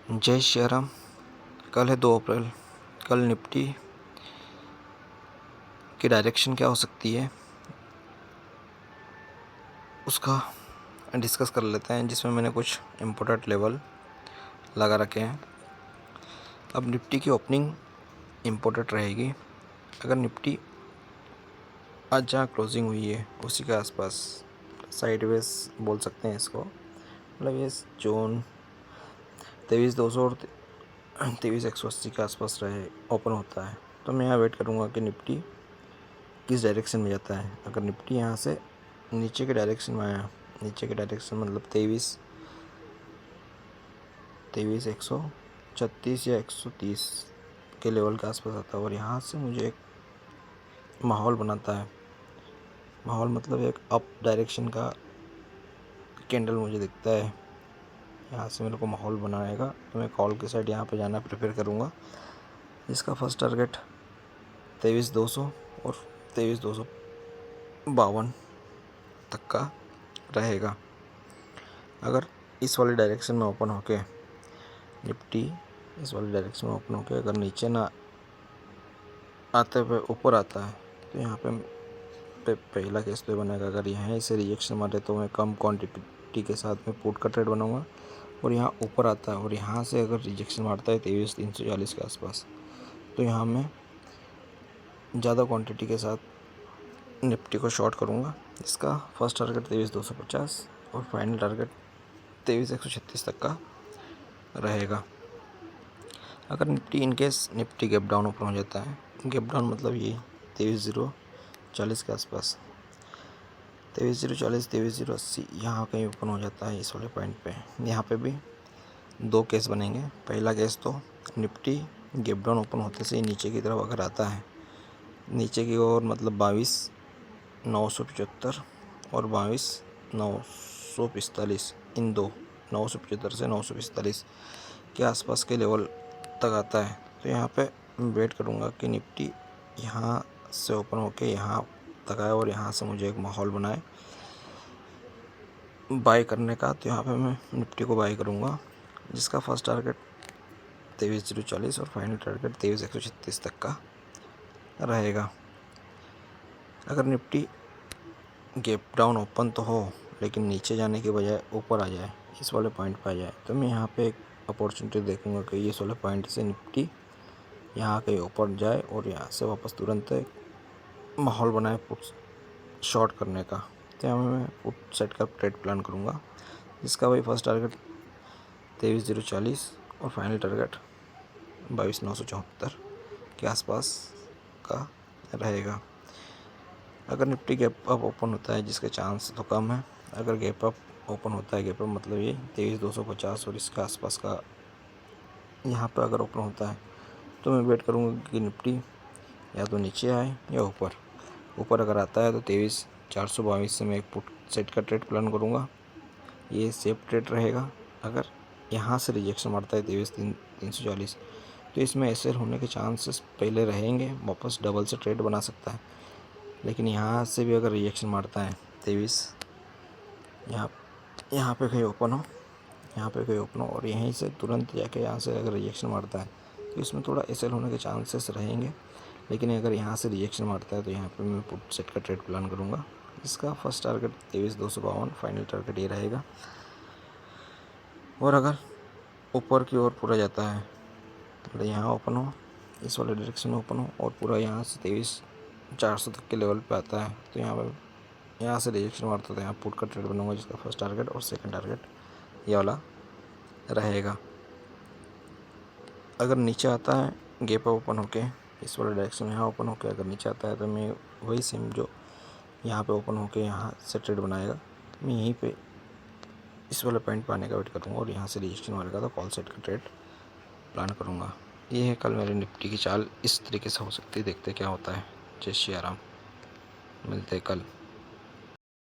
जय श्री राम। कल है 2 अप्रैल। कल निफ्टी की डायरेक्शन क्या हो सकती है उसका डिस्कस कर लेते हैं, जिसमें मैंने कुछ इम्पोर्टेंट लेवल लगा रखे हैं। अब निफ्टी की ओपनिंग इम्पोर्टेंट रहेगी। अगर निफ्टी आज जहाँ क्लोजिंग हुई है उसी के आसपास साइडवेज बोल सकते हैं इसको, मतलब ये जोन 23,200 और 23,180 के आसपास रहे ओपन होता है, तो मैं यहाँ वेट करूँगा कि निफ्टी किस डायरेक्शन में जाता है। अगर निफ्टी यहाँ से नीचे के डायरेक्शन में आया, नीचे के डायरेक्शन मतलब 23,136 या 130 के लेवल के आसपास आता है और यहाँ से मुझे एक माहौल बनाता है। माहौल मतलब एक अप डायरेक्शन का कैंडल मुझे दिखता है, यहाँ से मेरे को माहौल बनाएगा, तो मैं कॉल के साइड यहाँ पे जाना प्रेफर करूँगा। इसका फर्स्ट टारगेट 23,200 और 23,252 तक का रहेगा। अगर इस वाली डायरेक्शन में ओपन होके निफ्टी इस वाली डायरेक्शन में ओपन होके अगर नीचे ना आते हुए ऊपर आता है, तो यहाँ पे पहला केस पे बनेगा। अगर यहाँ से रिजेक्शन मारे तो मैं कम क्वांटिटी के साथ में पुट का ट्रेड बनाऊंगा, और यहाँ ऊपर आता है और यहाँ से अगर रिजेक्शन मारता है 23,340 के आसपास, तो यहाँ मैं ज़्यादा क्वांटिटी के साथ निफ्टी को शॉर्ट करूँगा। इसका फर्स्ट टारगेट 23,250 और फाइनल टारगेट 23,136 तक का रहेगा। अगर Nifty in case Nifty gap down open हो जाता है, गैप डाउन मतलब ये 23,040 के आसपास, 23,040 23,080 यहाँ कहीं ओपन हो जाता है इस वाले पॉइंट पे। यहाँ पे भी 2 केस बनेंगे। पहला केस तो निफ्टी गैप डाउन ओपन होते से ही नीचे की तरफ अगर आता है, नीचे की ओर मतलब 22,975 और 22,945, इन दो 975 से 945 के आसपास के लेवल तक आता है, तो यहाँ पे वेट करूँगा कि निफ्टी यहाँ से ओपन होके यहाँ तक आए और यहाँ से मुझे एक माहौल बनाए बाय करने का। तो यहाँ पे मैं निफ्टी को बाय करूँगा, जिसका फर्स्ट टारगेट 23,040 और फाइनल टारगेट 23,136 तक का रहेगा। अगर निफ्टी गैप डाउन ओपन तो हो, लेकिन नीचे जाने के बजाय ऊपर आ जाए, इस वाले पॉइंट पे आ जाए, तो मैं यहाँ पे एक अपॉर्चुनिटी देखूँगा कि इस वाले पॉइंट से निफ्टी यहाँ कहीं ऊपर जाए और यहाँ से वापस तुरंत एक माहौल बनाए पुट शॉर्ट करने का। तो यहाँ मैं पुट सेट का ट्रेड प्लान करूँगा, जिसका भाई फर्स्ट टारगेट 23,040 और फाइनल टारगेट 22,974 के आसपास का रहेगा। अगर निफ्टी गैप अप ओपन होता है, जिसके चांस तो कम है, अगर गैप अप ओपन होता है, गैप अप मतलब ये 23,250 और इसके आसपास का यहाँ पे अगर ओपन होता है, तो मैं वेट करूँगा कि निफ्टी या तो नीचे आए या ऊपर अगर आता है तो 23,422 से मैं एक पुट सेट का ट्रेड प्लान करूँगा। ये सेफ ट्रेड रहेगा। अगर यहाँ से रिजेक्शन मारता है 23,340, तो इसमें एसएल होने के चांसेस पहले रहेंगे, वापस डबल से ट्रेड बना सकता है। लेकिन यहाँ से भी अगर रिजेक्शन मारता है 23, यहाँ पे कहीं ओपन हो, और यहीं से तुरंत जाके यहाँ से अगर रिजेक्शन मारता है, तो इसमें थोड़ा एसएल होने के चांसेस रहेंगे। लेकिन अगर यहाँ से रिजेक्शन मारता है, तो यहाँ पे मैं पुट सेट का ट्रेड प्लान करूँगा। इसका फर्स्ट टारगेट 23,252, फाइनल टारगेट ये रहेगा। और अगर ऊपर की ओर पूरा जाता है, मतलब यहाँ ओपन हो, इस वाले डायरेक्शन में ओपन हो और पूरा यहाँ से 23,400 तक के लेवल पे आता है, तो यहाँ से रिजेक्शन मारता है, यहाँ पुट का ट्रेड बनाऊंगा, जिसका फर्स्ट टारगेट और सेकंड टारगेट ये वाला रहेगा। अगर नीचे आता है गैप ओपन होके, इस वाले डायरेक्शन में यहाँ ओपन होके अगर नीचे आता है, तो मैं वही सेम जो यहाँ पे ओपन होके यहाँ से ट्रेड बनाएगा, मैं यहीं पे इस वाले पॉइंट पे आने का वेट करूँगा और यहाँ से रिजेक्शन मारेगा तो कॉल सेट का ट्रेड प्लान करूँगा। ये है कल मेरी निफ्टी की चाल, इस तरीके से हो सकती है। देखते क्या होता है। जय श्री राम, मिलते हैं कल।